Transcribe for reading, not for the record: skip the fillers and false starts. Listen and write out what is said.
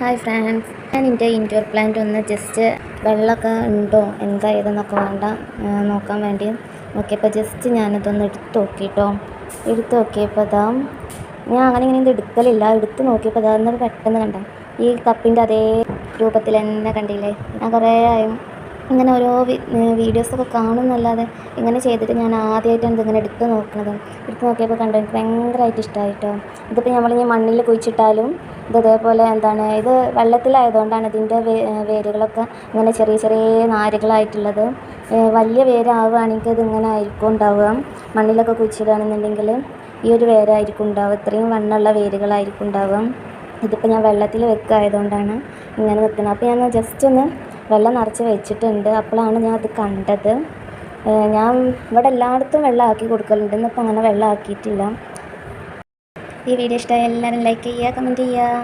Hi friends, ഞാൻ എൻ്റെ indoor plant ഒന്ന് ജസ്റ്റ് വെള്ളമൊക്കെ ഉണ്ടോ എന്താ ഏതെന്നൊക്കെ നോക്കാൻ വേണ്ടി നോക്കിയപ്പോൾ ജസ്റ്റ് ഞാനിതൊന്ന് എടുത്ത് നോക്കിയപ്പോൾ അതാ ഞാൻ അങ്ങനെ ഇങ്ങനെ ഇത് എടുക്കലില്ല. എടുത്ത് നോക്കിയപ്പോൾ അതാ ഒന്ന് പെട്ടെന്ന് കണ്ട ഈ കപ്പിൻ്റെ അതേ രൂപത്തിൽ തന്നെ കണ്ടില്ലേ. ഞാൻ കുറേ ഇങ്ങനെ ഓരോ വീഡിയോസൊക്കെ കാണുന്നല്ലാതെ ഇങ്ങനെ ചെയ്തിട്ട് ഞാൻ ആദ്യമായിട്ടാണ് ഇതിങ്ങനെ എടുത്ത് നോക്കിയപ്പോൾ കണ്ടു എനിക്ക് ഭയങ്കരമായിട്ട് ഇഷ്ടമായിട്ടോ. ഇതിപ്പോൾ നമ്മളിങ്ങനെ മണ്ണിൽ കുഴിച്ചിട്ടാലും ഇതേപോലെ ഇത് വെള്ളത്തിലായതുകൊണ്ടാണ് ഇതിൻ്റെ വേരുകളൊക്കെ ഇങ്ങനെ ചെറിയ ചെറിയ നാരുകളായിട്ടുള്ളത്. വലിയ വേരാവുകയാണെങ്കിൽ ഇതിങ്ങനെ ആയിരിക്കും ഉണ്ടാവുക. മണ്ണിലൊക്കെ കുഴിച്ചിടുകയാണെന്നുണ്ടെങ്കിൽ ഈ ഒരു വേരായിരിക്കും ഉണ്ടാവുക, ഇത്രയും വണ്ണമുള്ള വേരുകളായിരിക്കും ഉണ്ടാവുക. ഇതിപ്പോൾ ഞാൻ വെള്ളത്തിൽ വെക്കായതുകൊണ്ടാണ് ഇങ്ങനെ നിൽക്കുന്നത്. അപ്പോൾ ഞാൻ ജസ്റ്റ് ഒന്ന് വെള്ളം നിറച്ച് വെച്ചിട്ടുണ്ട്. അപ്പോഴാണ് ഞാൻ അത് കണ്ടത്. ഞാൻ ഇവിടെ എല്ലായിടത്തും വെള്ളം ആക്കി കൊടുക്കലുണ്ട്, ഇന്നിപ്പോൾ അങ്ങനെ വെള്ളം ആക്കിയിട്ടില്ല. ഈ വീഡിയോ ഇഷ്ടമായ എല്ലാവരും ലൈക്ക് ചെയ്യുക, കമൻറ്റ് ചെയ്യുക.